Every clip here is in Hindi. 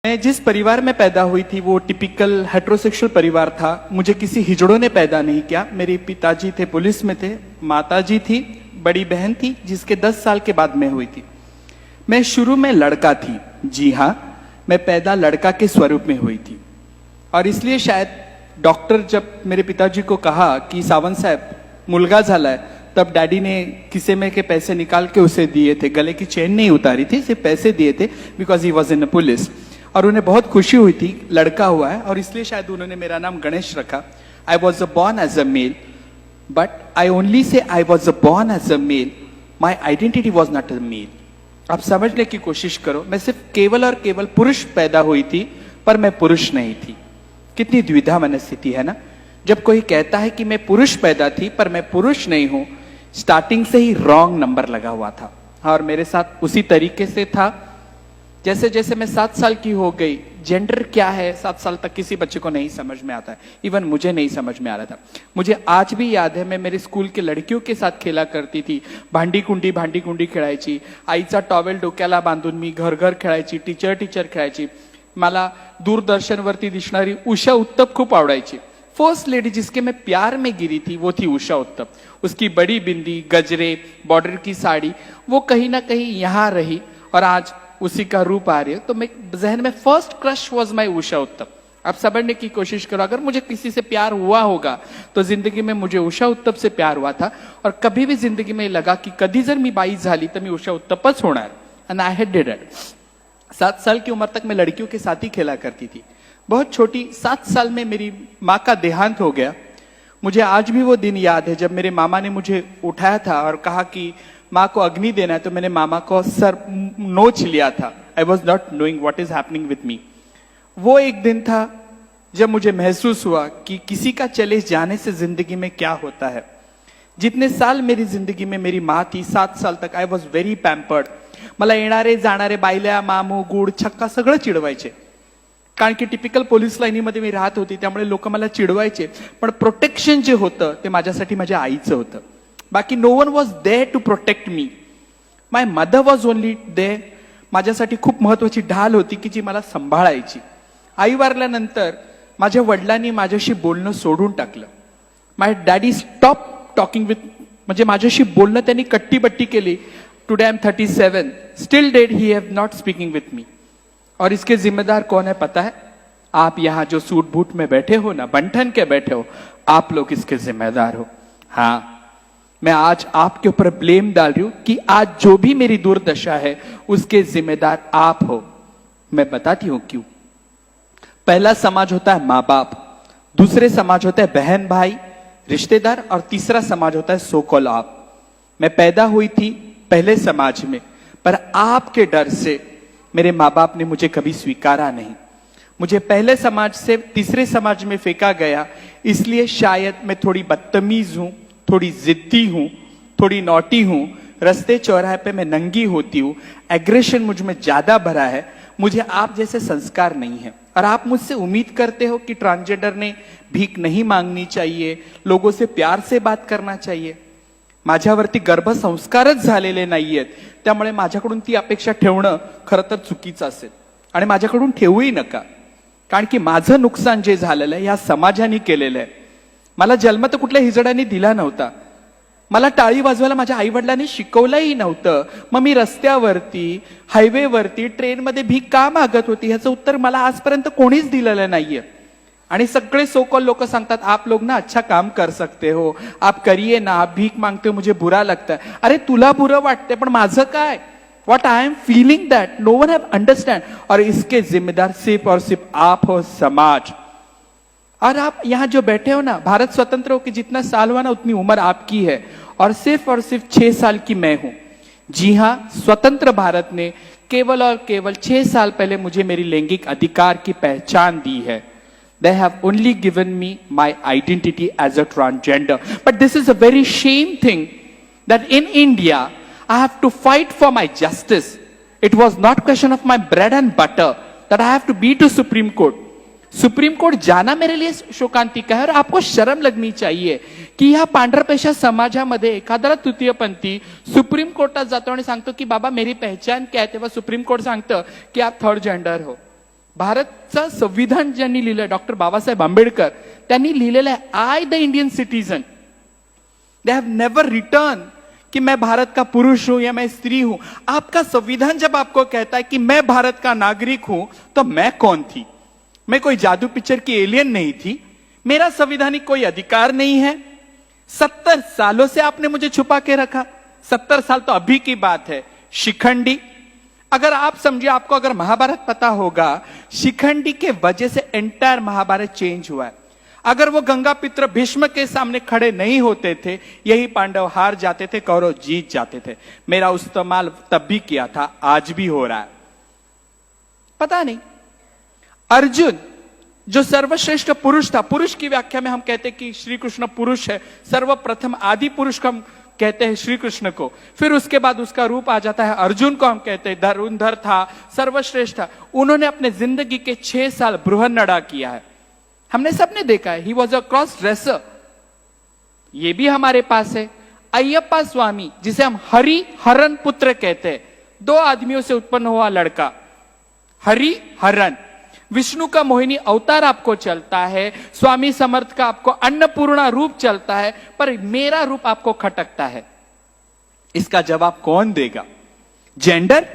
मैं जिस परिवार में पैदा हुई थी वो टिपिकल हेट्रोसेक्सुअल परिवार था। मुझे किसी हिजड़ों ने पैदा नहीं किया। मेरे पिताजी थे, पुलिस में थे, माताजी थी, बड़ी बहन थी जिसके 10 साल के बाद मैं हुई थी। मैं शुरू में लड़का थी। जी हाँ, मैं पैदा लड़का के स्वरूप में हुई थी और इसलिए शायद डॉक्टर जब मेरे पिताजी को कहा कि सावंत साहब मुलगा झालाय, तब डैडी ने किसे में के पैसे निकाल के उसे दिए थे। गले की चेन नहीं उतारी थी, सिर्फ पैसे दिए थे because he was in police. और उन्हें बहुत खुशी हुई थी लड़का हुआ है और इसलिए शायद उन्होंने मेरा नाम गणेश रखा। I was born as a male, but I only say I was born as a male, my identity was not a male. आप समझने की कोशिश करो, मैं सिर्फ केवल और केवल पुरुष पैदा हुई थी पर मैं पुरुष नहीं थी। कितनी द्विधा मनस्थिति है ना। जब कोई कहता है कि मैं पुरुष पैदा थी पर मैं पुरुष नहीं हूं, स्टार्टिंग से ही रॉन्ग नंबर लगा हुआ था। और मेरे साथ उसी तरीके से था। जैसे जैसे मैं 7 साल की हो गई, जेंडर क्या है 7 साल तक किसी बच्चे को नहीं समझ में आता है। इवन मुझे नहीं समझ में आ रहा था। मुझे आज भी याद है, मैं मेरे स्कूल के लड़कियों के साथ खेला करती थी। भांडी कुंडी खेळायची, आईचा टॉवेल डोक्याला बांधून मी घर घर खेळायची, टीचर खेळायची। मला दूरदर्शनवरती दिसणारी उषा उत्तप खूप आवडायची। फर्स्ट लेडी जिसके मैं प्यार में गिरी थी वो थी उषा उत्तप। उसकी बड़ी बिंदी, गजरे, बॉर्डर की साड़ी, वो कहीं ना कहीं यहाँ रही और आज उसी का रूप आ रही है। तो मैं जहन में first crush was my Usha उत्तप। आप समझने की कोशिश करो, अगर मुझे किसी से प्यार हुआ होगा तो जिंदगी में मुझे उषा उत्तप से प्यार हुआ था। और कभी भी जिंदगी में लगा कि कधी जर मी बाई झाली तर मी उषा उत्तपच होणार, and I had did it. 7 साल की उम्र तक मैं लड़कियों के साथ ही खेला करती थी। बहुत छोटी 7 साल में मेरी माँ का देहांत हो गया। मुझे आज भी वो दिन याद है जब मेरे मामा ने मुझे उठाया था और कहा कि माँ को अग्नि देना है, तो मैंने मामा को सर नोच लिया था। I was not knowing what is happening with me. वो एक दिन था जब मुझे महसूस हुआ कि किसी का चले जाने से जिंदगी में क्या होता है। जितने साल मेरी जिंदगी में मेरी माँ थी, 7 साल तक आई वॉज व्हेरी पैम्पर्ड। मला येणारे जाणारे बायल्या, मामू, गुड, छक्का सगळं चिडवायचे। कारण की टिपिकल पोलीस लाईनीमध्ये मी राहत होती, त्यामुळे लोक मला चिडवायचे। पण प्रोटेक्शन जे होतं ते माझ्यासाठी माझ्या आईचं होतं। बाकी no one was there to protect me. My mother was only there. माझ्यासाठी खूप महत्वाची ढाल होती की जी मला सांभाळायची। आई वारल्यानंतर माझ्या वडिलांनी माझ्याशी बोलणं सोडून टाकलं। My daddy stop talking with, म्हणजे माझ्याशी बोलणं त्यांनी कट्टीबट्टी केली। Today I am 37, still dead he have not speaking with me. और इसके जिम्मेदार कौन है पता है? आप यहां जो सूट बूट में बैठे हो ना, बंठन के बैठे हो, आप लोग इसके जिम्मेदार हो। हाँ, मैं आज आपके ऊपर ब्लेम डाल रही हूं कि आज जो भी मेरी दुर्दशा है उसके जिम्मेदार आप हो। मैं बताती हूं क्यों। पहला समाज होता है माँ बाप, दूसरे समाज होता है बहन भाई, रिश्तेदार, और तीसरा समाज होता है सो कॉल्ड आप। मैं पैदा हुई थी पहले समाज में, पर आपके डर से मेरे माँ बाप ने मुझे कभी स्वीकारा नहीं। मुझे पहले समाज से तीसरे समाज में फेंका गया, इसलिए शायद मैं थोड़ी बदतमीज हूं, थोड़ी जिद्दी हूं, थोड़ी नॉटी हूं। रास्ते चौराहे पे मैं नंगी होती हूं। एग्रेशन मुझ में ज्यादा भरा है। मुझे आप जैसे संस्कार नहीं है। और आप मुझसे उम्मीद करते हो कि ट्रांसजेंडर ने भीख नहीं मांगनी चाहिए, लोगों से प्यार से बात करना चाहिए। माझ्यावरती गर्भसंस्कारच झालेले नाहीयेत, त्यामुळे माझ्याकडून ती अपेक्षा ठेवणं खरं तर चुकीचं असेल आणि माझ्याकडून ठेवूही नका। कारण की माझं नुकसान जे झालेलं आहे या समाजाने केलेलं आहे। मला जन्म तर कुठल्या हिजड्यांनी दिला नव्हता। मला टाळी वाजवायला माझ्या आई वडिलांनी शिकवलंही नव्हतं। मग मी रस्त्यावरती, हायवेवरती, ट्रेनमध्ये भीक का मागत होती ह्याचं उत्तर मला आजपर्यंत कोणीच दिलेलं नाहीये। आणि सगळे सोकॉल लोक सांगतात आप लोग ना अच्छा काम कर सकते हो, आप करिए ना, आप भीक मांगते हो, मुझे बुरा लगता है। अरे तुला बुरा वाटते पण माझं काय? What I am feeling that no one have understand. और इसके जिम्मेदार सिर्फ और सिर्फ आप हो, समाज। और आप यहाँ जो बैठे हो ना, भारत स्वतंत्र हो के जितना साल हुआ ना उतनी उम्र आपकी है और सिर्फ 6 साल की मैं हूं। जी हाँ, स्वतंत्र भारत ने केवल और केवल 6 साल पहले मुझे मेरी लैंगिक अधिकार की पहचान दी है। They have only given me my identity as a transgender. But this is a very shame thing that in India I have to fight for my justice. It was not question of my bread and butter that I have to be to Supreme Court. Supreme court जाना मेरे लिए शोकांतिका है। और आपको शर्म लगनी चाहिए की ह्या पांढरपेशा समाजामध्ये एखादा तृतीयपंथी सुप्रीम कोर्टात जातो आणि सांगतो की बाबा मेरी पहचान क्या है, तेव्हा सुप्रीम कोर्ट सांगतं की आप थर्ड जेंडर हो। भारतचं संविधान ज्यांनी लिहिलं, डॉक्टर बाबासाहेब आंबेडकर, त्यांनी लिहिलेलं आहे, I the Indian citizen. They have never return कि मैं भारत का पुरुष हूं या मैं स्त्री हूं. आपका संविधान जब आपको कहता है कि मैं भारत का नागरिक हूं, तो मैं कौन थी? मैं कोई जादू पिक्चर की एलियन नहीं थी. मेरा संवैधानिक कोई अधिकार नहीं है. 70 सालों से आपने मुझे छुपा के रखा. 70 साल तो अभी की बात है. शिखंडी, अगर आप समझिए, आपको अगर महाभारत पता होगा, शिखंडी के वजह से एंटायर महाभारत चेंज हुआ है. अगर वो गंगा पित्र भीष्म के सामने खड़े नहीं होते थे, यही पांडव हार जाते थे, कौरव जीत जाते थे. मेरा इस्तेमाल तब भी किया था, आज भी हो रहा है. पता नहीं. अर्जुन जो सर्वश्रेष्ठ पुरुष था, पुरुष की व्याख्या में हम कहते हैं कि श्री कृष्ण पुरुष है. सर्वप्रथम आदि पुरुष को हम कहते हैं श्री कृष्ण को. फिर उसके बाद उसका रूप आ जाता है अर्जुन को हम कहते हैं. धनुर्धर था, सर्वश्रेष्ठ था. उन्होंने अपने जिंदगी के 6 साल बृहन्नड़ा किया है. हमने सबने देखा है. He was a cross dresser. ये भी हमारे पास है. अय्यप्पा स्वामी, जिसे हम हरि हरन पुत्र कहते हैं, 2 आदमियों से उत्पन्न हुआ लड़का, हरि हरन. विष्णु का मोहिनी अवतार आपको चलता है, स्वामी समर्थ का आपको अन्नपूर्णा रूप चलता है, पर मेरा रूप आपको खटकता है. इसका जवाब कौन देगा? जेंडर?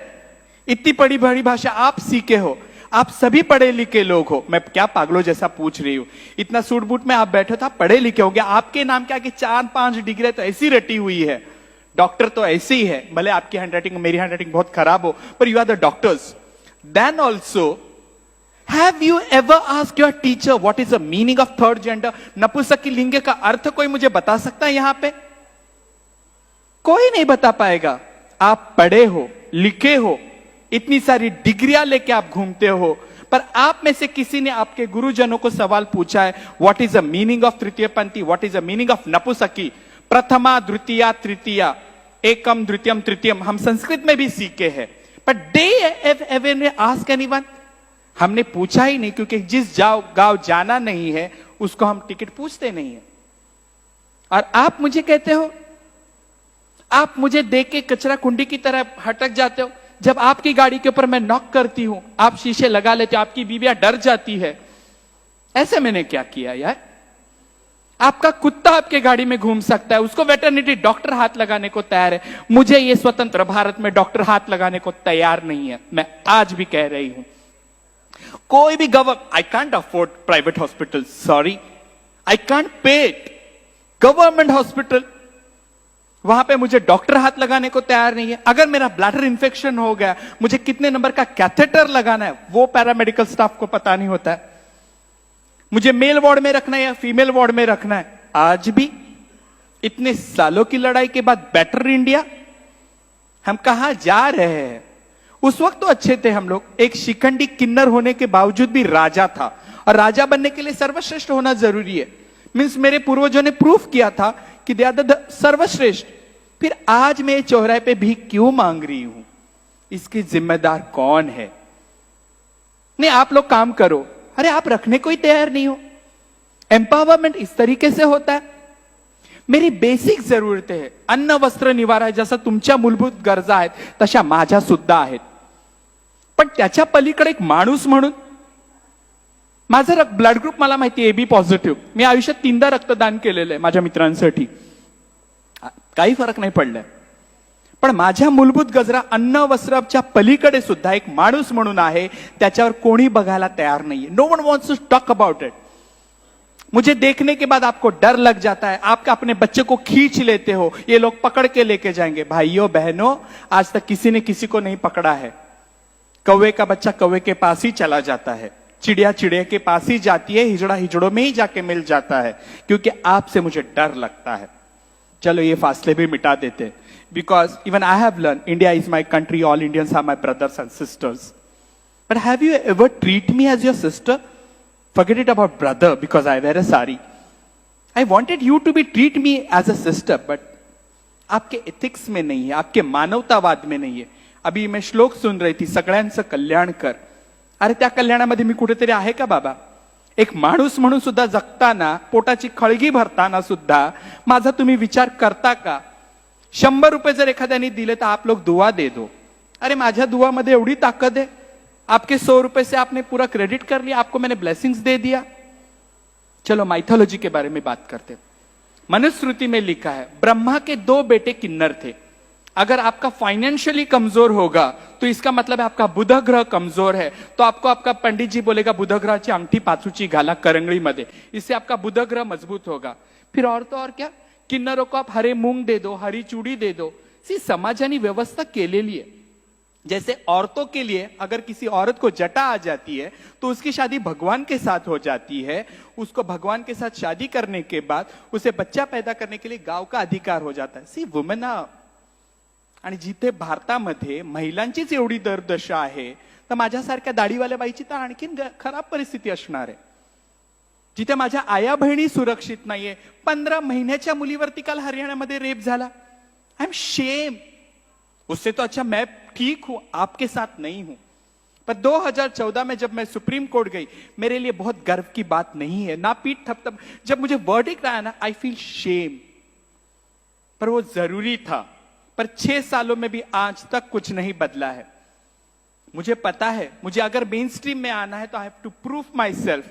इतनी बड़ी बड़ी भाषा आप सीखे हो, आप सभी पढ़े लिखे लोग हो. मैं क्या पागलों जैसा पूछ रही हूं? इतना सूट बूट में आप बैठे था, पढ़े लिखे हो गया. आपके नाम क्या कि 4-5 डिग्री तो ऐसी रटी हुई है. डॉक्टर तो ऐसे ही है. भले आपकी हैंडराइटिंग मेरी हैंडराइटिंग बहुत खराब हो, पर you are the doctors. Then also, Have you ever asked your teacher what is the meaning of third gender? नपुंसकी लिंग का अर्थ कोई मुझे बता सकता है? यहां पे कोई नहीं बता पाएगा. आप पढ़े हो, लिखे हो, इतनी सारी डिग्रियां लेके आप घूमते हो, पर आप में से किसी ने आपके गुरुजनों को सवाल पूछा है, what is the meaning of तृतीय पंथी, what is the meaning of नपुंसकी? प्रथमा, द्वितीया, तृतीया, एकम, द्वितीयम, तृतीयम हम संस्कृत में भी सीखे हैं, per day ever ask anyone? हमने पूछा ही नहीं, क्योंकि जिस गांव जाना नहीं है उसको हम टिकट पूछते नहीं है. और आप मुझे कहते हो, आप मुझे देख के कचरा कुंडी की तरह हटक जाते हो. जब आपकी गाड़ी के ऊपर मैं नॉक करती हूं, आप शीशे लगा लेते हो, आपकी बीवियां डर जाती है. ऐसे मैंने क्या किया यार? आपका कुत्ता आपके गाड़ी में घूम सकता है, उसको वेटरनिटी डॉक्टर हाथ लगाने को तैयार है. मुझे ये स्वतंत्र भारत में डॉक्टर हाथ लगाने को तैयार नहीं है. मैं आज भी कह रही हूं, कोई भी I can't afford private hospital, sorry, I can't pay government hospital. वहां पे मुझे डॉक्टर हाथ लगाने को तैयार नहीं है. अगर मेरा ब्लैडर इंफेक्शन हो गया, मुझे कितने नंबर का कैथेटर लगाना है वो पैरामेडिकल स्टाफ को पता नहीं होता है. मुझे मेल वार्ड में रखना है या फीमेल वार्ड में रखना है. आज भी इतने सालों की लड़ाई के बाद बेटर इंडिया, हम कहां जा रहे हैं? उस वक्त तो अच्छे थे हम लोग. एक शिखंडी किन्नर होने के बावजूद भी राजा था, और राजा बनने के लिए सर्वश्रेष्ठ होना जरूरी है. मींस मेरे पूर्वजों ने प्रूफ किया था कि दे आर द सर्वश्रेष्ठ. फिर आज मैं चौराहे पे भी क्यों मांग रही हूं? इसकी जिम्मेदार कौन है? नहीं, आप लोग काम करो. अरे आप रखने को ही तैयार नहीं हो. एम्पावरमेंट इस तरीके से होता है. मेरी बेसिक जरूरतें आहे, अन्न वस्त्र निवारा आहे, जसं तुमच्या मूलभूत गरजा आहेत तशा माझ्या सुद्धा आहेत. पण त्याच्या पलीकडे एक माणूस म्हणून, माझा ब्लड ग्रुप मला माहिती आहे, एबी पॉझिटिव्ह. मी आयुष्यात 3दा रक्तदान केलेलं आहे माझ्या मित्रांसाठी. काही फरक नाही पडलाय. पण माझ्या मूलभूत गरजा अन्न वस्त्राच्या पलीकडे सुद्धा एक माणूस म्हणून आहे, त्याच्यावर कोणी बघायला तयार नाहीये. No one wants to talk about it. मुझे देखने के बाद आपको डर लग जाता है, आप अपने बच्चे को खींच लेते हो, ये लोग पकड़ के लेके जाएंगे. भाइयों बहनों, आज तक किसी ने किसी को नहीं पकड़ा है. कौवे का बच्चा कौवे के पास ही चला जाता है, चिड़िया चिड़िया के पास ही जाती है, हिजड़ा हिजड़ों में ही जाके मिल जाता है, क्योंकि आपसे मुझे डर लगता है. चलो ये फासले भी मिटा देते, because even I have learn India is my country, all Indians are my brothers and sisters. But have you ever treat me as your sister? Forget it about brother because I wear a sari. I wanted you to be treat me as a sister, but आपके एथिक्स में नहीं है, आपके मानवतावाद में नहीं है. अभी मैं श्लोक सुन रही थी, सगळ्यांचं कल्याण कर. अरे त्या कल्याणामध्ये मी कुठेतरी आहे का बाबा? एक माणूस म्हणून सुद्धा जगताना, पोटाची खळगी भरताना सुद्धा माझा तुम्ही विचार करता का? 100 रुपये जर एखाद्याने दिले तर आप लोग दुआ दे दो. अरे माझ्या दुआमध्ये एवढी ताकद आहे? आपके 100 रुपए से आपने पूरा क्रेडिट कर लिया, आपको मैंने ब्लेसिंग्स दे दिया। चलो माइथोलॉजी के बारे में बात करते हैं। मनुस्मृति में लिखा है ब्रह्मा के 2 बेटे किन्नर थे। अगर आपका फाइनेंशियली कमजोर होगा तो इसका मतलब है आपका बुध ग्रह कमजोर है, तो आपको आपका पंडित जी बोलेगा बुध ग्रहाची अंगठी पाचूची घाला करंगळी मध्ये, इससे आपका बुध ग्रह मजबूत होगा। फिर और तो और क्या, किन्नरों को आप हरे मूंग दे दो, हरी चूड़ी दे दो। समाजाने व्यवस्था केलेली है। जैसे औरतों के लिए अगर किसी औरत को जटा आ जाती है तो उसकी शादी भगवान के साथ हो जाती है, उसको भगवान के साथ शादी करने के बाद उसे बच्चा पैदा करने के लिए गाव का अधिकार हो जाता है। वुमेन आणि जिथे भारतामध्ये महिलांचीच एवढी दरदशा आहे, तर माझ्यासारख्या दाढीवाल्या बाईची तर आणखीन खराब परिस्थिती असणार आहे। जिथे माझ्या आया बहिणी सुरक्षित नाहीये, 15 महिन्याच्या मुलीवरती काल हरियाणामध्ये रेप झाला। I am shame. उससे तो अच्छा मैं ठीक हूं, आपके साथ नहीं हूं। पर 2014 में जब मैं सुप्रीम कोर्ट गई, मेरे लिए बहुत गर्व की बात नहीं है, ना पीठ थपथप। जब मुझे वर्डिक्ट आया ना, आई फील शेम। पर वो जरूरी था। पर 6 सालों में भी आज तक कुछ नहीं बदला है। मुझे पता है मुझे अगर मेन स्ट्रीम में आना है तो I have to prove myself.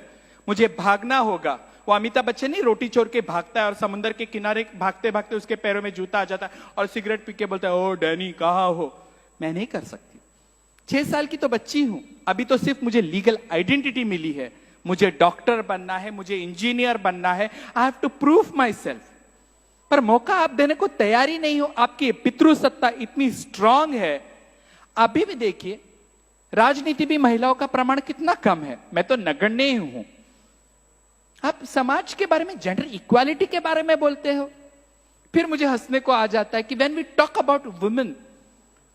मुझे भागना होगा। वो अमिताभ बच्चन नहीं रोटी चोर के भागता है और समुद्र के किनारे भागते भागते उसके पैरों में जूता आ जाता है और सिगरेट पी के बोलता है ओ डैनी कहां हो। मैं नहीं कर सकती। 6 साल की तो बच्ची हूं, अभी तो सिर्फ मुझे लीगल आइडेंटिटी मिली है। मुझे डॉक्टर बनना है, मुझे इंजीनियर बनना है। I have to prove myself. पर मौका आप देने को तैयार ही नहीं हो। आपकी पितृसत्ता इतनी स्ट्रांग है। अभी भी देखिए राजनीति भी महिलाओं का प्रमाण कितना कम है। मैं तो नगण्य ही हूं। आप समाज के बारे में, जेंडर इक्वालिटी के बारे में बोलते हो। फिर मुझे हंसने को आ जाता है कि when we talk about women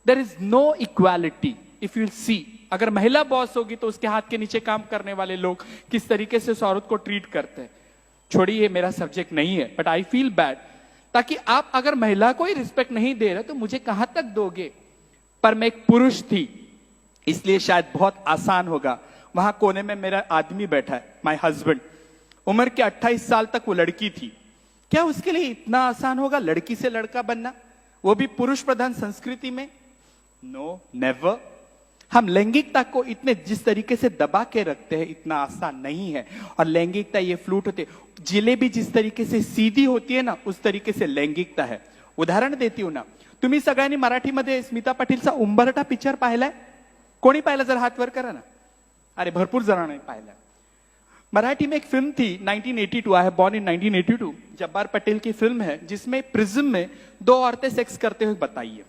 there is no equality. If you see, अगर महिला बॉस होगी तो उसके हाथ के नीचे काम करने वाले लोग किस तरीके से उस औरत को ट्रीट करते हैं। छोड़िए, ये मेरा सब्जेक्ट नहीं है, बट आई फील बैड। ताकि आप अगर महिला को ही रिस्पेक्ट नहीं दे रहे तो मुझे कहां तक दोगे। पर मैं एक पुरुष थी, इसलिए शायद बहुत आसान होगा। वहां कोने में मेरा आदमी बैठा है, माय हस्बैंड। उम्र के 28 साल तक वो लड़की थी। क्या उसके लिए इतना आसान होगा लड़की से लड़का बनना, वो भी पुरुष प्रधान संस्कृति में? No, never. हम लैंगिकता को इतने जिस तरीके से दबा के रखते हैं, इतना आसान नहीं है। और लैंगिकता ये फ्लूट होते, जिलेबी जिस तरीके से सीधी होती है ना, उस तरीके से लैंगिकता है। उदाहरण देती हूं ना, तुम्ही सगळ्यांनी मराठीमध्ये स्मिता पाटीलचा उंबरठा पिक्चर पाहिलाय? कोणी पाहिला? जर हात वर करा ना। अरे भरपूर जणांनी पाहिला। मराठी में एक फिल्म थी 1982, I have born in 1982, Jabbar Patel की फिल्म है, जिसमें प्रिज्म में 2 औरतें सेक्स करते हुए बताइए।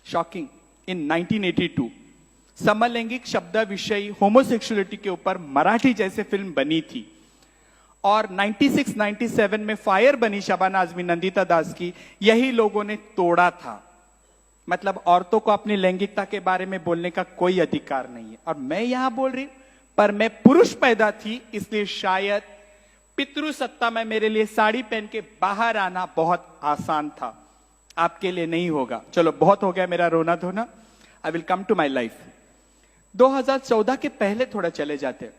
शॉकिंग। इन 1982 समलैंगिक शब्द विषयी होमोसेक्सुअलिटी के ऊपर मराठी जैसे फिल्म बनी थी। और 96-97 में फायर बनी शबाना आजमी, नंदिता दास की, यही लोगों ने तोड़ा था। मतलब औरतों को अपनी लैंगिकता के बारे में बोलने का कोई अधिकार नहीं है। और मैं यहां बोल रही, पर मैं पुरुष पैदा थी, इसलिए शायद पितृसत्ता में मेरे लिए साड़ी पहन के बाहर आना बहुत आसान था। आपके लिए नहीं होगा। चलो बहुत हो गया मेरा रोना धोना। I will come to my life. 2014 के पहले थोड़ा चले जाते।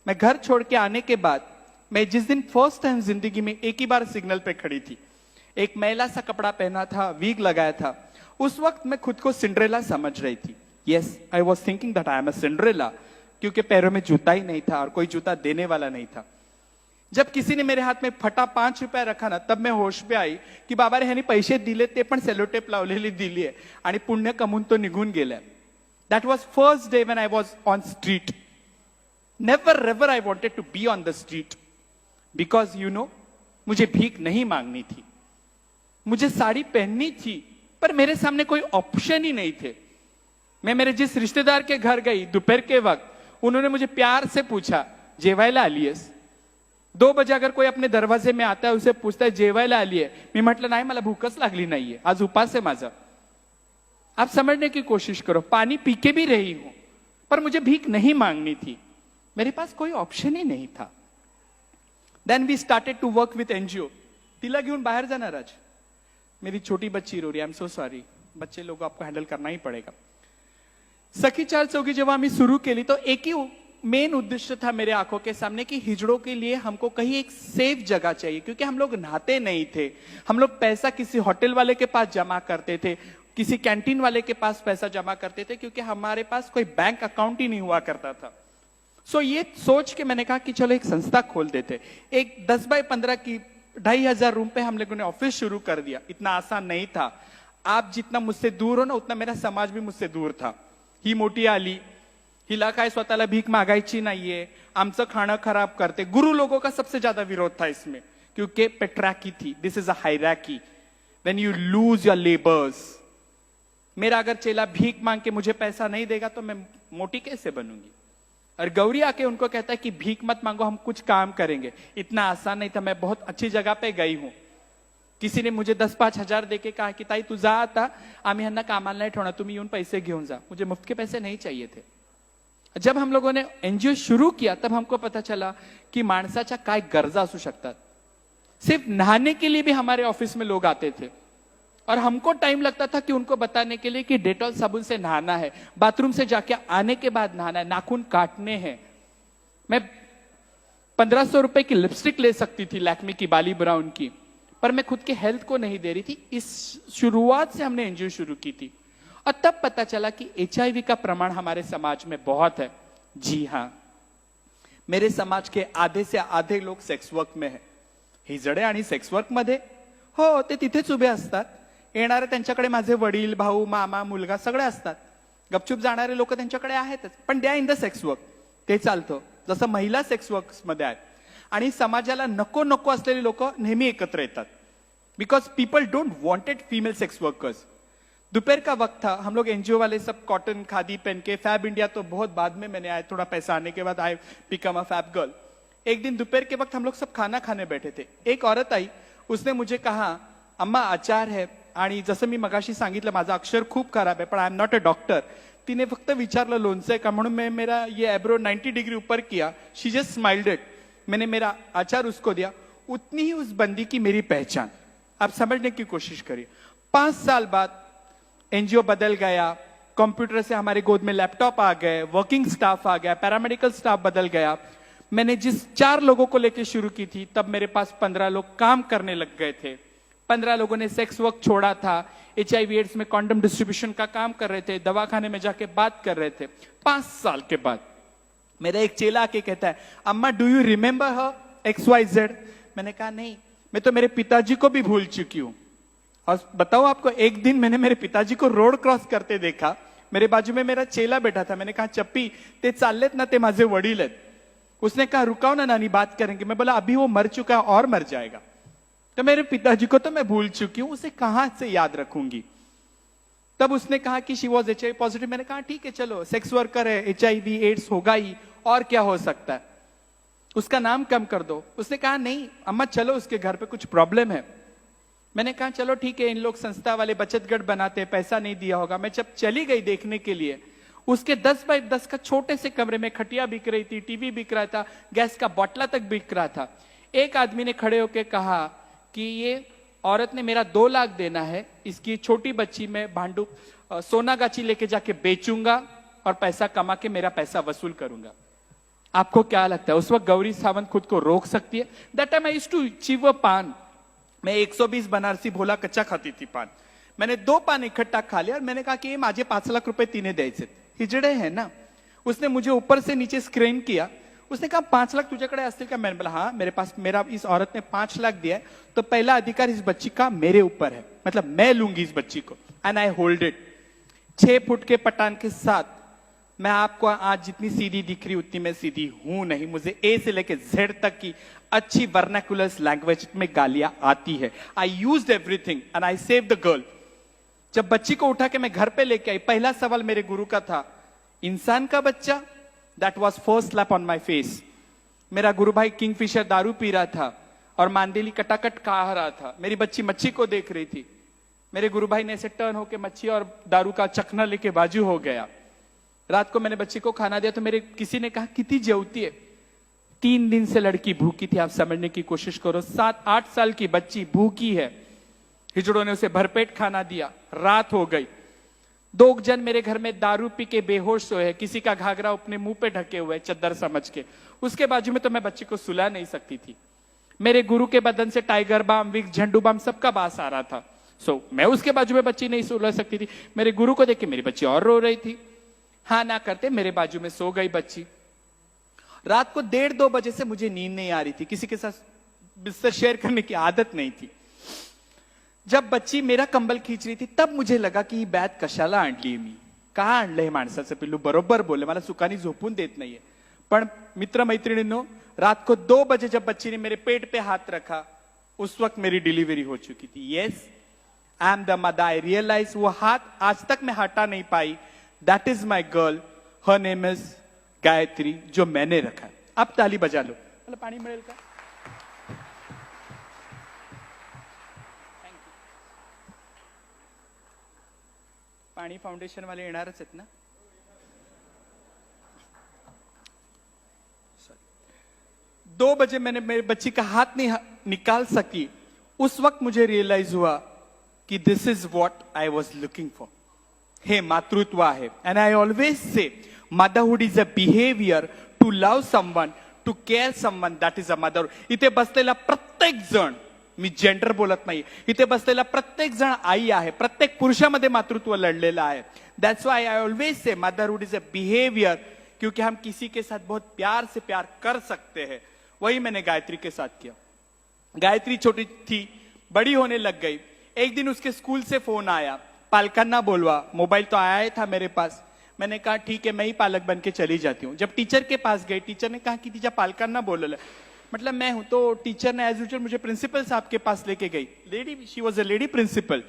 मैं घर छोड़ के आने के बाद, मैं जिस दिन फर्स्ट टाइम जिंदगी में एक ही बार सिग्नल पे खड़ी थी, एक मैला सा कपड़ा पहना था, वीग लगाया था। उस वक्त मैं खुद को सिंड्रेला समझ रही थी। Yes, I was thinking that I am a Cinderella, क्योंकि पैरों में जूता ही नहीं था और कोई जूता देने वाला नहीं था। जब किसी ने मेरे हाथ में फटा 5 रुपया रखा ना, तब मैं होश पे आई की बाबा रे ह्यानी पैसे दिले, ते पण सेलोटेप लावलेली दिली आहे आणि पुण्य कमवून तो निघून गेलाय। That was first day when I was on street. Never ever I wanted to be on the street, because you know, मुझे भीख नहीं मांगनी थी, मुझे साड़ी पहननी थी, पर मेरे सामने कोई ऑप्शन ही नहीं थे। मैं मेरे जिस रिश्तेदार के घर गई दोपहर के वक्त, उन्होंने मुझे प्यार से पूछा जेवायला आलीयस? 2 बजे अगर कोई अपने दरवाजे में आता है, उसे पूछता है जेवायला आली है? मी म्हटलं नाही, मला भूकच लागली नाहीये, आज उपास है माझा। आप समझने की कोशिश करो, पानी पी के भी रही हूं, पर मुझे भीख नहीं मांगनी थी, मेरे पास कोई ऑप्शन ही नहीं था। Then we started to work with NGO. तिला घेऊन बाहर जाणार आज, मेरी छोटी बच्ची रो रही, आई एम सो सॉरी, बच्चे लोग आपको हैंडल करना ही पड़ेगा। सखी 4 चौकी जेव्हा आम्ही सुरू केली, तो एक ही मेन उद्देश्य था मेरे आंखों के सामने कि हिजड़ों के लिए हमको कहीं एक सेफ जगह चाहिए, क्योंकि हम लोग नहाते नहीं थे। हम लोग पैसा किसी होटल वाले के पास जमा करते थे, किसी कैंटीन वाले के पास पैसा जमा करते थे, क्योंकि हमारे पास कोई बैंक अकाउंट ही नहीं हुआ करता था। सो ये सोच के मैंने कहा कि चलो एक संस्था खोल देते। एक 10 बाय 15 की 2,500 रूम पे हम लोगों ने ऑफिस शुरू कर दिया। इतना आसान नहीं था। आप जितना मुझसे दूर हो ना, उतना मेरा समाज भी मुझसे दूर था। ही मोठी आली, हिला काय स्वतःला भीक मागायची नाहीये, आमचं खाणं खराब करते, गुरु लोगों का सबसे ज्यादा विरोध था इसमें, क्योंकि पेट्राकी थी। This is a hierarchy, when you lose your labours. मेरा अगर चेला भीख मांग के मुझे पैसा नहीं देगा तो मैं मोटी कैसे बनूंगी। और गौरी आके उनको कहता है कि भीख मत मांगो, हम कुछ काम करेंगे। इतना आसान नहीं था। मैं बहुत अच्छी जगह पे गई हूं। किसी ने मुझे 10-5 हजार देके कहा कि ताई तू जा, आता आम्ही ह्यांना कामाला नाही ठेवणार, तुम्ही येऊन पैसे घेऊन जा। मुझे मुफ्त के पैसे नहीं चाहिए थे। जब हम लोगों ने एनजीओ शुरू किया तब हमको पता चला कि माणसाच्या काय गरजा असू शकतात। सिर्फ नहाने के लिए भी हमारे ऑफिस में लोग आते थे और हमको टाइम लगता था कि उनको बताने के लिए कि डेटॉल साबुन से नहाना है, बाथरूम से जाके आने के बाद नहाना है, नाखून काटने हैं। मैं 1500 रुपए की लिपस्टिक ले सकती थी लैक्मे की बाली ब्राउन की, पर मैं खुद के हेल्थ को नहीं दे रही थी। इस शुरुआत से हमने एनजीओ शुरू की थी और तब पता चला कि HIV का प्रमाण हमारे समाज में बहुत है। जी हां, मेरे समाज के आधे से आधे लोग सेक्स वर्क में है। हिजडे आणि सेक्स वर्क मध्ये हो, ते तिथेच उभे असतात। येणारे त्यांच्याकडे माझे वडील, भाऊ, मामा, मुलगा सगळे असतात। गपचूप जाणारे लोक त्यांच्याकडे आहेतच, पण they are in the sex work, ते चालतं। जसं महिला सेक्स वर्क मध्ये आहेत। आणि समाजाला नको नको असलेले लोक नेहमी एकत्र येतात, because people don't wanted female sex workers. दोपहर का वक्त था, हम लोग एनजीओ वाले सब कॉटन खादी पहन के, फैब इंडिया तो बहुत बाद में मैंने आया, थोड़ा पैसा आने के बाद I become a fab girl. एक दिन दोपहर के वक्त हम लोग सब खाना खाने बैठे थे। एक औरत आई, उसने मुझे कहा अम्मा आचार है, आणि जसं मी मगाशी सांगितलं माझं अक्षर खूप खराब आहे, पण I am not a doctor. तिने फक्त विचारलं लोणचं का, म्हणून मैं मेरा ये एब्रो 90 डिग्री ऊपर किया। She just smiled it. मैंने मेरा आचार उसको दिया। उतनी ही उस बंदी की मेरी पहचान। आप समझने की कोशिश करिए। 5 साल बाद एनजीओ बदल गया, कंप्यूटर से हमारे गोद में लैपटॉप आ गए, वर्किंग स्टाफ आ गया, पैरामेडिकल स्टाफ बदल गया। मैंने जिस 4 लोगों को लेकर शुरू की थी, तब मेरे पास 15 लोग काम करने लग गए थे। 15 लोगों ने सेक्स वर्क छोड़ा था, HIV एड्स में कॉन्डम डिस्ट्रीब्यूशन का काम कर रहे थे, दवाखाने में जाके बात कर रहे थे। 5 साल के बाद मेरा एक चेला आके कहता है अम्मा do you remember her XYZ। मैंने कहा नहीं, मैं तो मेरे पिताजी को भी भूल चुकी हूं। और बताओ आपको, एक दिन मैंने मेरे पिताजी को रोड क्रॉस करते देखा। मेरे बाजू में मेरा चेला बैठा था। मैंने कहा चप्पी ते चाललेत ना, ते माझे वडील आहेत। उसने कहा रुकाओ ना नानी, बात करेंगे। मैं बोला अभी वो मर चुका है और मर जाएगा। तो मेरे पिताजी को तो मैं भूल चुकी हूं, उसे कहां से याद रखूंगी। तब उसने कहा कि शी वॉज HIV पॉजिटिव। मैंने कहा ठीक है चलो, सेक्स वर्कर है, HIV एड्स होगा ही, और क्या हो सकता है, उसका नाम कम कर दो। उसने कहा नहीं अम्मा चलो, उसके घर पे कुछ प्रॉब्लम है। मैंने कहा चलो ठीक है, इन लोग संस्था वाले बचत गढ़ बनाते, पैसा नहीं दिया होगा। मैं जब चली गई देखने के लिए, उसके 10 बाय 10 का छोटे से कमरे में खटिया बिक रही थी, टीवी बिक रहा था, गैस का बॉटला तक बिक रहा था। एक आदमी ने खड़े होकर कहा कि ये औरत ने मेरा 2 लाख देना है, इसकी छोटी बच्ची में भांडू सोना गाची लेके जाके बेचूंगा और पैसा कमा के मेरा पैसा वसूल करूंगा। आपको क्या लगता है उस वक्त गौरी सावंत खुद को रोक सकती है? That time I used to chew a paan. मैं 120 बनारसी भोला कच्चा खाती थी पान। मैंने 2 पान इकट्ठा खा लिया और मैंने कहा कि ये माझे 5 लाख रुपए तिने द्यायचे। हिजड़े है ना। उसने मुझे ऊपर से नीचे स्क्रीन किया। उसने कहा 5 लाख तुझ्याकडे असतील का? मैंने बोला हाँ मेरे पास, मेरा इस औरत ने 5 लाख दिया है, तो पहला अधिकार इस बच्ची का मेरे ऊपर है, मतलब मैं लूंगी इस बच्ची को। And I hold it. 6 foot के पठान के साथ मैं आपको आज जितनी सीधी दिख रही उतनी मैं सीधी हूं नहीं। मुझे A से लेके Z तक की अच्छी वर्नाकुलर लैंग्वेज में गालियां आती है। I used everything and I save the girl. जब बच्ची को उठा के मैं घर पे लेके आई, पहला सवाल मेरे गुरु का था, इंसान का बच्चा? That was first slap on my face. मेरा गुरु भाई किंगफिशर दारू पी रहा था और मांदेली कटाकट खा रहा था। मेरी बच्ची मच्छी को देख रही थी। मेरे गुरु भाई ने ऐसे टर्न होके मच्छी और दारू का चखना लेके बाजू हो गया। रात को मैंने बच्ची को खाना दिया तो मेरे किसी ने कहा कितनी जेवती है? 3 दिन से लड़की भूखी थी। आप समझने की कोशिश करो, 7-8 साल की बच्ची भूखी है। हिजड़ों ने उसे भरपेट खाना दिया। रात हो गई। 2 जन मेरे घर में दारू पी के बेहोश सोए। किसी का घाघरा अपने मुंह पे ढके हुए चद्दर समझ के। उसके बाजू में तो मैं बच्ची को सुला नहीं सकती थी। मेरे गुरु के बदन से टाइगर बाम, विक्स, झंडू बाम सबका बास आ रहा था। मैं उसके बाजू में बच्ची नहीं सो सकती थी। मेरे गुरु को देख के मेरी बच्ची और रो रही थी। हाँ ना करते मेरे बाजू में सो गई बच्ची। रात को 1:30-2 बजे से मुझे नींद नहीं आ रही थी, किसी के साथ बिस्तर शेयर करने की आदत नहीं थी। जब बच्ची मेरा कंबल खींच रही थी तब मुझे लगा की बॅग कशाला आणली मी, का आणलंय माणसाचं पिल्लू, बरोबर बोले, मला सुखानी झोपून देत नाहीये। पण मित्र मैत्रिणींनो, रात को 2 बजे जब बच्ची ने मेरे पेट पे हाथ रखा, उस वक्त मेरी डिलीवरी हो चुकी थी। Yes, I am the mother. I realise वो हाथ आज तक मैं हटा नहीं पाई। That is my girl, her name is Gayatri, जो मैंने रखा है। अब ताली बजा लो। मला पाणी मिळेल का? पाणी फाउंडेशन वाले येणारच आहेत ना? 2 बजे मैंने मेरी बच्ची का हाथ नहीं निकाल सकी। उस वक्त मुझे रियलाइज हुआ कि this is what I was looking for. हे मातृत्व आहे। And I always say motherhood is a behaviour to love someone, to care someone, that is a motherhood. इथे बसलेला प्रत्येक जण, मी जेंडर बोलत नाही, इथे बसलेला प्रत्येक जण आई आहे। प्रत्येक पुरुषामध्ये मातृत्व लढलेलं आहे। That's why I always say motherhood is a behaviour, क्योंकि हम किसी के साथ बहुत प्यार से प्यार कर सकते हैं। वही मैंने गायत्री के साथ किया। गायत्री छोटी थी, बड़ी होने लग गई। एक दिन उसके स्कूल से फोन आया, पालकांना बोलवा। मोबाइल तो आया ही था मेरे पास। मैंने कहा ठीक है, मैं ही पालक बन के चली जाती हूँ। जब टीचर के पास गई, टीचर ने कहा कि तिच्या पालकांना बोलवलं। मतलब मैं हूं, तो टीचर ने एज यूजुअल मुझे प्रिंसिपल साहब के पास लेके गई। Lady, she was a lady principal.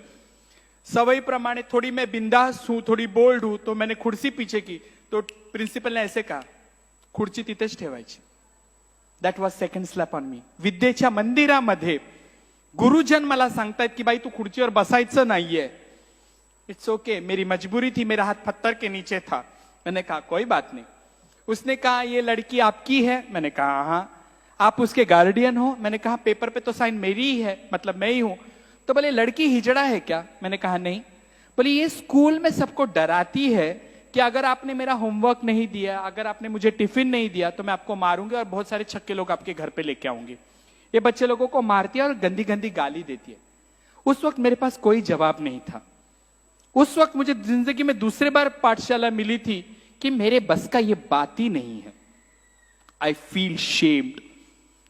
सवई प्रमाणे थोड़ी मैं बिंदास हूं, थोड़ी बोल्ड हूं, तो मैंने खुर्ची पीछे की, तो प्रिंसिपल ने ऐसे कहा, खुर्ची तिथेच ठेवायची। That was second slap on me. विद्येच्या मंदिरामध्ये गुरुजन मला सांगतायत की बाई तू खुर्चीवर बसायचं नाहीये। इट्स ओके, मेरी मजबूरी थी, मेरा हाथ पत्थर के नीचे था। मैंने कहा कोई बात नहीं। उसने कहा ये लड़की आपकी है? मैंने कहा हाँ। आप उसके गार्डियन हो? मैंने कहा पेपर पे तो साइन मेरी ही है, मतलब मैं ही हूं। तो बोले लड़की हिजड़ा है क्या? मैंने कहा नहीं। बोले ये स्कूल में सबको डराती है कि अगर आपने मेरा होमवर्क नहीं दिया, अगर आपने मुझे टिफिन नहीं दिया तो मैं आपको मारूंगी और बहुत सारे छक्के लोग आपके घर पे लेके आऊंगी। ये बच्चे लोगों को मारती है और गंदी गंदी गाली देती है। उस वक्त मेरे पास कोई जवाब नहीं था। उस वक्त मुझे जिंदगी में दूसरे बार पाठशाला मिली थी कि मेरे बस का ये बात ही नहीं है। आई फील शेम्ड,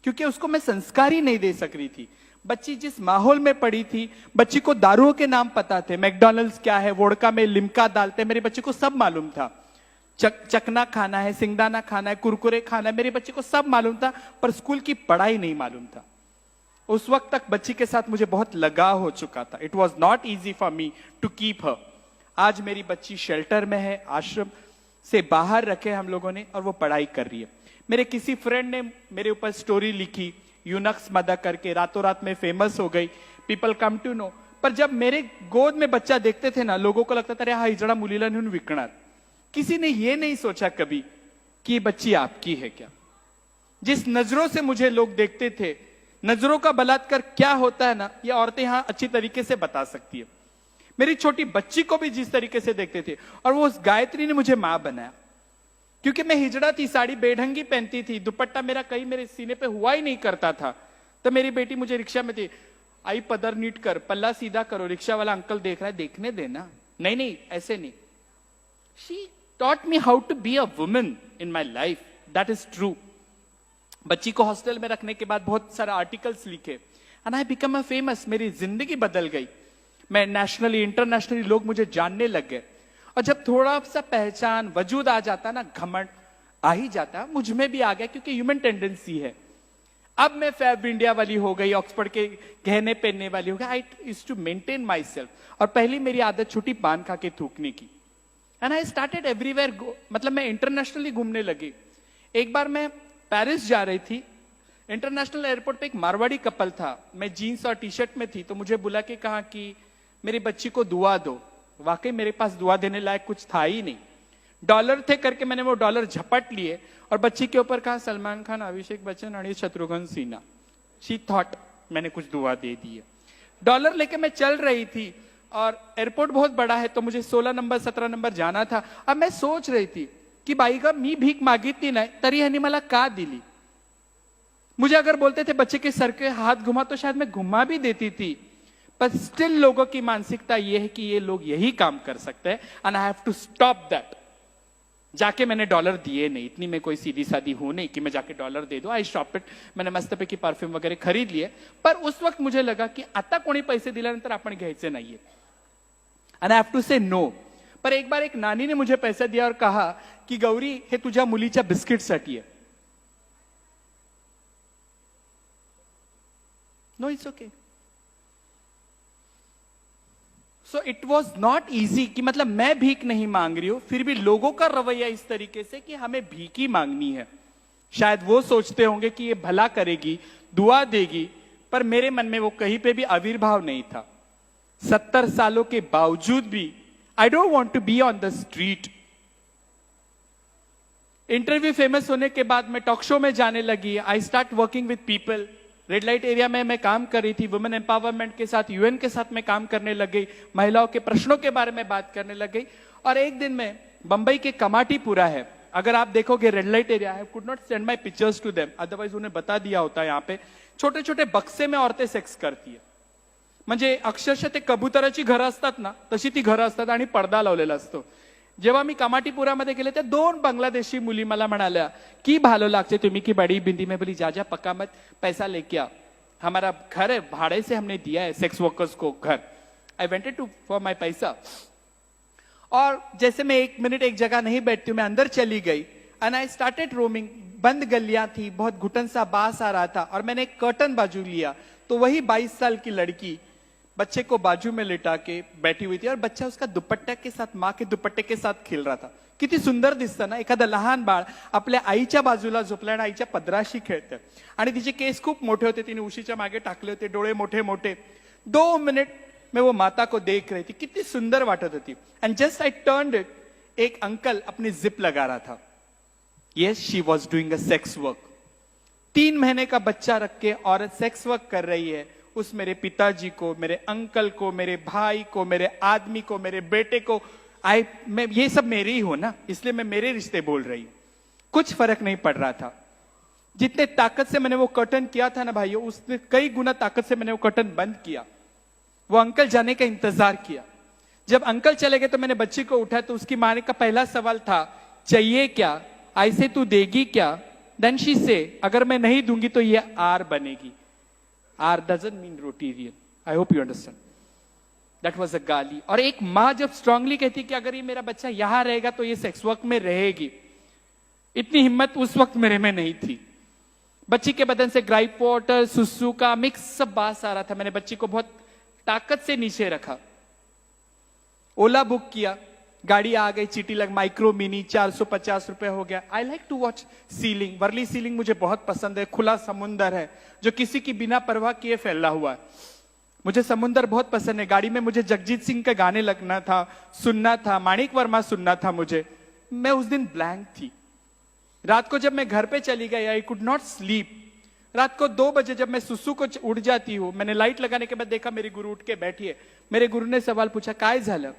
क्योंकि उसको मैं संस्कार ही नहीं दे सक रही थी। बच्ची जिस माहौल में पड़ी थी, बच्ची को दारुओं के नाम पता थे, मैकडॉनल्ड्स क्या है, वोडका में लिम्का डालते, मेरे बच्चे को सब मालूम था। चकना खाना है, सिंगदाना खाना है, कुरकुरे खाना है, मेरे बच्चे को सब मालूम था, पर स्कूल की पढ़ाई नहीं मालूम था। उस वक्त तक बच्ची के साथ मुझे बहुत लगाव हो चुका था। It was not easy for me to keep her. आज मेरी बच्ची शेल्टर में है, आश्रम से बाहर रखे हम लोगों ने, और वो पढ़ाई कर रही है। मेरे किसी फ्रेंड ने मेरे ऊपर स्टोरी लिखी, यूनक्स मदर करके, रातों रात में फेमस हो गई, पीपल कम टू नो। पर जब मेरे गोद में बच्चा देखते थे ना, लोगों को लगता था अरे हा हिजड़ा मुलीला नेऊन विकणार। किसी ने ये नहीं सोचा कभी कि ये बच्ची आपकी है क्या। जिस नजरों से मुझे लोग देखते थे, नजरों का बलात्कार क्या होता है ना, ये औरतें यहां अच्छी तरीके से बता सकती है। मेरी छोटी बच्ची को भी जिस तरीके से देखते थे, और वो उस गायत्री ने मुझे मां बनाया। क्योंकि मैं हिजड़ा थी, साड़ी बेढंगी पहनती थी, दुपट्टा मेरा कहीं मेरे सीने पे हुआ ही नहीं करता था। तो मेरी बेटी मुझे रिक्शा में थी, आई पदर नीट कर, पल्ला सीधा करो, रिक्शा वाला अंकल देख रहा है, देखने देना, नहीं नहीं ऐसे नहीं। She taught me how to be a woman in my life, that is true. बच्ची को हॉस्टल में रखने के बाद बहुत सारे आर्टिकल्स लिखे, and I become a famous. मेरी जिंदगी बदल गई। मैं नेशनली इंटरनेशनली लोग मुझे जानने लग गए। और जब थोड़ा सा पहचान वजूद आ जाता ना, घमंड आ ही जाता, मुझ में भी आ गया, क्योंकि ह्यूमन टेंडेंसी है। अब मैं फैब इंडिया वाली हो गई, ऑक्सफोर्ड के गहने पहनने वाली हो गई। I is to maintain myself. और पहली मेरी आदत छुट्टी पान खा के थूकने की। एंड आई स्टार्टेड एवरीवेयर, मतलब मैं इंटरनेशनली घूमने लगी। एक बार मैं पेरिस जा रही थी, इंटरनेशनल एयरपोर्ट पे एक मारवाड़ी कपल था। मैं जीन्स और टी शर्ट में थी, तो मुझे बुला के कहा कि मेरी बच्ची को दुआ दो। वाकई मेरे पास दुआ देने लायक कुछ था ही नहीं। डॉलर थे करके मैंने वो डॉलर झपट लिए और बच्ची के ऊपर कहा सलमान खान, अभिषेक बच्चन और शत्रुघ्न सिन्हा। शी थॉट मैंने कुछ दुआ दे दी है। डॉलर लेके मैं चल रही थी, और एयरपोर्ट बहुत बड़ा है, तो मुझे 16 नंबर 17 नंबर जाना था। अब मैं सोच रही थी की बाई का मी भीक मागितली नाही तरी ह्यांनी मला का दिली। मुझे अगर बोलते थे बच्चे के सर के हाथ घुमा, तो शायद मैं घुमा भी देती थी, पर स्टिल लोगों की मानसिकता ये है कि ये लोग यही काम कर सकते हैं, and I have to stop that. जाके मैंने डॉलर दिए नहीं, इतनी मैं कोई सीधी सादी हूं नहीं कि मैं जाके डॉलर दे दूं। I stop it. मैंने मस्तपैकी परफ्यूम वगैरह खरीद लिए, पर उस वक्त मुझे लगा की आता कोणी पैसे दिल्यानंतर आपण घ्यायचे नाहीये, एंड आई हैव टू से नो। पर एक बार एक नानी ने मुझे पैसा दिया और कहा की गौरी हे तुझ्या मुलीच्या बिस्किटसाठी आहे। No it's okay. So it was not easy कि मतलब मैं भीख नहीं मांग रही हूं, फिर भी लोगों का रवैया इस तरीके से कि हमें भीख ही मांगनी है। शायद वो सोचते होंगे कि ये भला करेगी, दुआ देगी, पर मेरे मन में वो कहीं पे भी आविर्भाव नहीं था। 70 सालों के बावजूद भी I don't want to be on the street. Interview famous होने के बाद मैं टॉक शो में जाने लगी। I start working with people. Red light area में मैं काम कर रही थी, वुमेन एम्पावरमेंट के साथ, यूएन के साथ मैं काम करने लग गई, महिलाओं के प्रश्नों के बारे में बात करने लग गई। और एक दिन में बंबई के कमाटीपुरा है, अगर आप देखोगे red light area, I could not send my pictures to them, otherwise उन्हें बता दिया होता। यहाँ पे छोटे छोटे बक्से में औरतें सेक्स करती है, म्हणजे अक्षरशः ते कबुतराची घरं असतात ना, तशी ती घरं असतात आणि पडदा लावलेला असतो। जेव्हा मी कमाटीपुरामध्ये गेले त्या 2 बांग्लादेशी मुली मला म्हणाल्या की भालो लागते तुम्ही की बड़ी बिंदी में, बोली जा जा पक्का मत, पैसा लेके आ, हमारा घर है, भाड़े से हमने दिया है सेक्स वर्कर्स को घर। आई वेंटेड टू फॉर माई पैसा, और जैसे मैं 1 मिनट एक जगह नहीं बैठती हूं, मैं अंदर चली गई एंड आई स्टार्टेड रोमिंग। बंद गलियां थी, बहुत घुटन सा बास आ रहा था, और मैंने एक कर्टन बाजू लिया तो वही 22 साल की लड़की बच्चे को बाजू में लिटा के बैठी हुई थी, और बच्चा उसका दुपट्टा के साथ, माँ के दुपट्टे के साथ खेल रहा था। किती सुंदर दिसतं ना, एखादं लहान बाळ आपल्या आईच्या बाजूला झोपलं आणि आईच्या पदराशी खेळतं, आणि तिचे केस खूप मोठे होते, तिने उशीच्या मागे टाकले होते, डोळे मोठे मोठे। 2 मिनट में वो माता को देख रही थी, कितनी सुंदर वाटत होती। And just I turned it, एक अंकल अपनी जिप लगा रहा था। Yes, she was doing a sex work. 3 महीने का बच्चा रख के औरत सेक्स वर्क कर रही है। उस मेरे पिताजी को, मेरे अंकल को, मेरे भाई को, मेरे आदमी को, मेरे बेटे को, मैं ये सब मेरे ही हो ना, इसलिए मैं मेरे रिश्ते बोल रही हूं। कुछ फर्क नहीं पड़ रहा था। जितने ताकत से मैंने वो कर्टन किया था ना भाइयों, उसने कई गुना ताकत से मैंने वो कर्टन बंद किया। वो अंकल जाने का इंतजार किया। जब अंकल चले गए तो मैंने बच्ची को उठाया, तो उसकी माँ का पहला सवाल था, चाहिए क्या, ऐसे तू देगी क्या? देन शी से, अगर मैं नहीं दूंगी तो ये आर बनेगी। R doesn't mean roti. I hope you understand. That was a gaali. और एक माँ जब स्ट्रांगली कहती कि अगर ये मेरा बच्चा यहां रहेगा तो ये सेक्स वर्क में रहेगी, इतनी हिम्मत उस वक्त मेरे में नहीं थी। बच्ची के बदन से ग्राइप वाटर, सुसु का मिक्स सब बास आ रहा था। मैंने बच्ची को बहुत ताकत से नीचे रखा, ओला बुक किया, गाड़ी आ गई, चीटी लग, माइक्रो मिनी 450 रुपए हो गया। I like to watch sea link, Worli sea link मुझे बहुत पसंद है। खुला समुंदर है जो किसी की बिना परवाह किए फैला हुआ है, मुझे समुंदर बहुत पसंद है। गाड़ी में मुझे जगजीत सिंह के गाने लगना था, सुनना था, माणिक वर्मा सुनना था मुझे। मैं उस दिन ब्लैंक थी। रात को जब मैं घर पे चली गई, आई कुड नॉट स्लीप। रात को 2 बजे जब मैं सुसु को उठ जाती हूँ, मैंने लाइट लगाने के बाद देखा मेरी गुरु उठ के बैठी है। मेरे गुरु ने सवाल पूछा, काय झालं?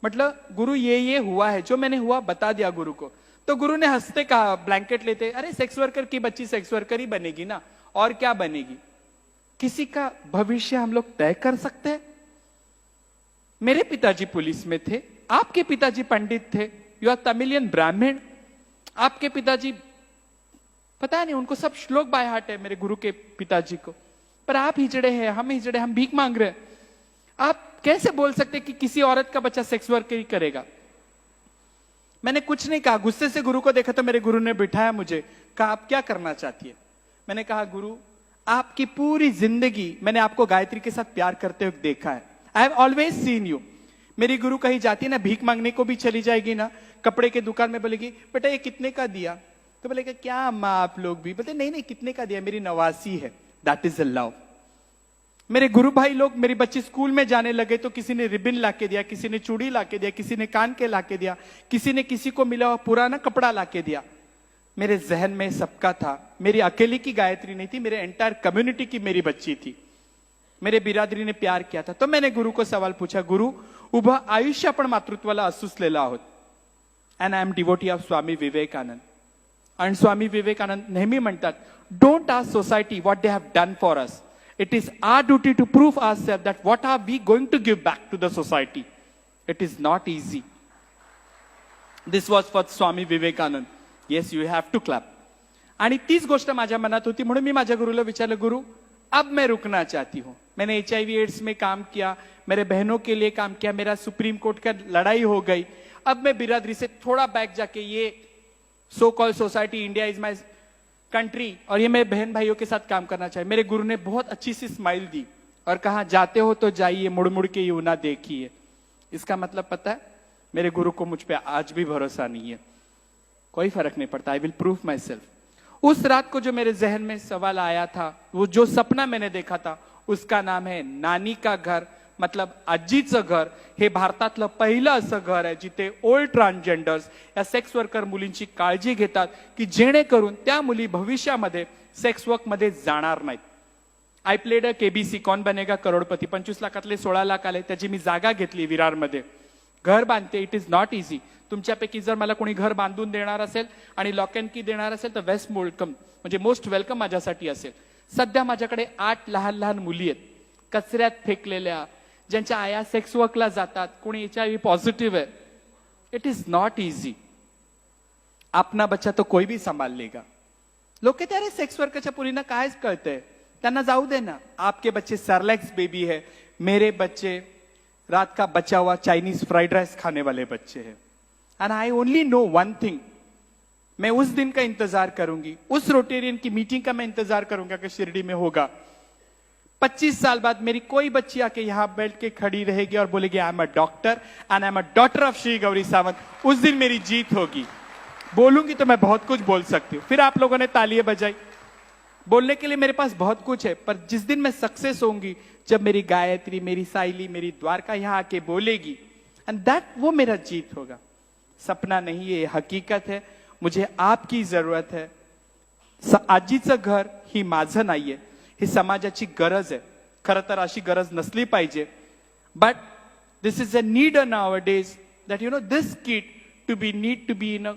मतलब गुरु ये हुआ है, जो मैंने हुआ बता दिया गुरु को। तो गुरु ने हंसते कहा, ब्लैंकेट लेते, अरे सेक्स वर्कर की बच्ची सेक्स वर्कर ही बनेगी ना, और क्या बनेगी? किसी का भविष्य हम लोग तय कर सकते हैं? मेरे पिताजी पुलिस में थे, आपके पिताजी पंडित थे, यू आर तमिलियन ब्राह्मण। आपके पिताजी पता नहीं, उनको सब श्लोक बाय हार्ट है मेरे गुरु के पिताजी को, पर आप हिजड़े हैं, हम हिजड़े, हम भीख मांग रहे हैं। आप कैसे बोल सकते कि किसी औरत का बच्चा सेक्स वर्क ही करेगा? मैंने कुछ नहीं कहा, गुस्से से गुरु को देखा तो मेरे गुरु ने बिठाया मुझे, कहा आप क्या करना चाहती है? मैंने कहा गुरु, आपकी पूरी जिंदगी मैंने आपको गायत्री के साथ प्यार करते हुए देखा है। I have always seen you. मेरी गुरु कहीं जाती है ना, भीख मांगने को भी चली जाएगी ना, कपड़े के दुकान में बोलेगी, बेटा ये कितने का दिया? तो बोलेगा क्या अम्मा आप लोग भी? बोलते नहीं नहीं, कितने का दिया? मेरी नवासी है। That is a love. मेरे गुरु भाई लोग, मेरी बच्ची स्कूल में जाने लगे तो किसी ने रिबिन लाके दिया, किसी ने चूड़ी लाके दिया, किसी ने कान के लाके दिया, किसी ने किसी को मिला हुआ पुराना कपड़ा लाके दिया। मेरे जहन में सबका था, मेरी अकेली की गायत्री नहीं थी, मेरे एंटायर कम्युनिटी की मेरी बच्ची थी। मेरे बिरादरी ने प्यार किया था। तो मैंने गुरु को सवाल पूछा, गुरु उभं आयुष्य आपण मातृत्वाला असूसलेलं आहोत, and I am devotee of Swami Vivekananda. आणि स्वामी विवेकानंद नेहमी म्हणतात, don't ask society what they have done for us, It is our duty to prove ourselves that what are we going to give back to the society. It is not easy. This was for Swami Vivekanand. Yes, you have to clap. आणि तीच गोष्ट माझ्या मनात होती म्हणून मी माझ्या गुरुला विचारलं, गुरु अब मैं रुकना चाहती हूं. मैंने HIV एड्स में काम किया, मेरे बहनों के लिए काम किया, मेरा सुप्रीम कोर्ट का लड़ाई हो गई. अब मैं बिरादरी से थोड़ा बैक जाके ये so called society India is my country और ये मेरे बहन भाइयों के साथ काम करना चाहिए. मेरे गुरु ने बहुत अच्छी सी स्माइल दी और कहा, जाते हो तो जाइए, मुड़ मुड़ के यूं ना देखिए. इसका मतलब पता है, मेरे गुरु को मुझ पे आज भी भरोसा नहीं है. कोई फर्क नहीं पड़ता. I will prove my self. उस रात को जो मेरे जहन में सवाल आया था, वो जो सपना मैंने देखा था, उसका नाम है नानी का घर, मतलब आजीचं घर. हे भारतातलं पहिलं असं घर आहे जिथे ओल्ड ट्रान्सजेंडर्स या सेक्स वर्कर मुलींची काळजी घेतात की जेणेकरून त्या मुली भविष्यामध्ये सेक्स वर्क मध्ये जाणार नाहीत. आय प्लेड अ KBC, कौन बनेगा करोडपती. 25 लाखातले 16 लाख आले, त्याची मी जागा घेतली विरारमध्ये. घर बांधते. It is not easy. तुमच्यापैकी जर मला कोणी घर बांधून देणार असेल आणि लॉक अँड की देणार असेल तर वेस्ट वेलकम, म्हणजे मोस्ट वेलकम माझ्यासाठी असेल. सध्या माझ्याकडे 8 लहान लहान मुली आहेत, कचऱ्यात फेकलेल्या, ज्यांच्या आया सेक्स वर्कला जातात, कोणी HIV पॉझिटिव्ह आहे. It is not easy. अपना बच्चा तो कोई भी संभाल लेगा. लोक कहते अरे सेक्स वर्करच्या पुरींना कायच कळतंय, त्यांना जाऊ दे ना. आपके बच्चे सरलैक्स बेबी है, मेरे बच्चे रात का बचा हुआ चाइनीज फ्राइड राइस खाने वाले बच्चे हैं. And I only know one thing, मैं उस दिन का इंतजार करूंगी, उस रोटेरियन की मीटिंग का मैं इंतजार करूंगा कि शिरडी में होगा. 25 साल बाद मेरी कोई बच्ची आके यहां बैठ के खड़ी रहेगी और बोलेगी I am a doctor and I am a daughter of Shri Gauri Sawant. उस दिन मेरी जीत होगी. बोलूंगी तो मैं बहुत कुछ बोल सकती हूं. फिर आप लोगों ने तालियां बजाई. बोलने के लिए मेरे पास बहुत कुछ है, पर जिस दिन मैं सक्सेस होंगी, जब मेरी गायत्री, मेरी साइली, मेरी द्वारका यहां आके बोलेगी, एंड दैट वो मेरा जीत होगा. सपना नहीं, ये हकीकत है. मुझे आपकी जरूरत है. आजीचं घर ही माझं नाहीये, ही समाजाची गरज आहे. खरं तर अशी गरज नसली पाहिजे, but this is a need nowadays that you know this kid to be need to be in a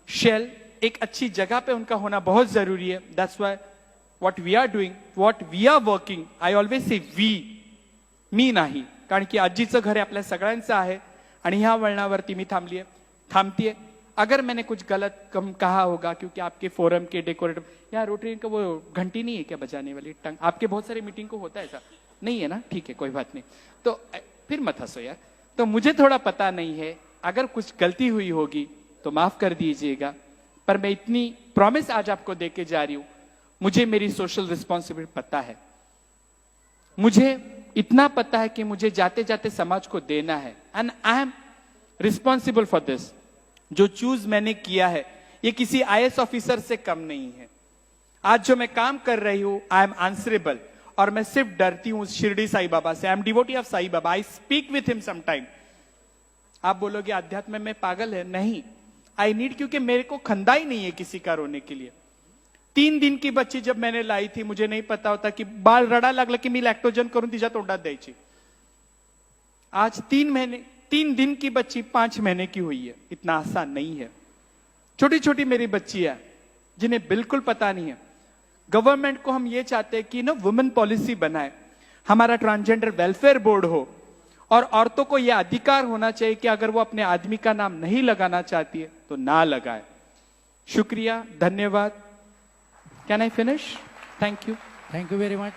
shell. एक अच्छी जगह पे उनका होना बहुत जरूरी है. That's why what we are doing, what we are working, I always say we, मी नाही, कारण की आजीचं घर आपल्या सगळ्यांचं आहे. आणि ह्या वळणावरती मी थांबतीये. अगर मैंने कुछ गलत कम कहा होगा, क्योंकि आपके फोरम के डेकोरेटर, यहाँ रोटरी का वो घंटी नहीं है क्या बजाने वाली, टंग, आपके बहुत सारे मीटिंग को होता है ऐसा नहीं है ना, ठीक है कोई बात नहीं. तो फिर मत हंसो यार. तो मुझे थोड़ा पता नहीं है, अगर कुछ गलती हुई होगी तो माफ कर दीजिएगा, पर मैं इतनी प्रॉमिस आज आपको देके जा रही हूं. मुझे मेरी सोशल रिस्पॉन्सिबिलिटी पता है. मुझे इतना पता है कि मुझे जाते जाते समाज को देना है, and I am responsible for this. जो चूज मैंने किया है, ये किसी IAS ऑफिसर से कम नहीं है. आज जो मैं काम कर रही हूं, आई एम आंसरेबल. और मैं सिर्फ डरती हूं शिरडी साई बाबा से. I am devotee of Sai Baba. I speak with him sometime. आप बोलोगे अध्यात्म में पागल है, नहीं. आई नीड, क्योंकि मेरे को खंदा ही नहीं है किसी का रोने के लिए. 3 दिन की बच्ची जब मैंने लाई थी, मुझे नहीं पता होता की बाळ रडा लागलं की मी लॅक्टोजन करून तिच्या तोंडात द्यायची. आज 3 दिन की बच्ची 5 महीने की हुई है. इतना आसान नहीं है. छोटी छोटी मेरी बच्ची है जिन्हें बिल्कुल पता नहीं है. गवर्नमेंट को हम ये चाहते हैं कि ना वुमेन पॉलिसी बनाए, हमारा ट्रांसजेंडर वेलफेयर बोर्ड हो, और औरतों को यह अधिकार होना चाहिए कि अगर वो अपने आदमी का नाम नहीं लगाना चाहती है तो ना लगाए. शुक्रिया, धन्यवाद. Can I finish? Thank you. Thank you very much.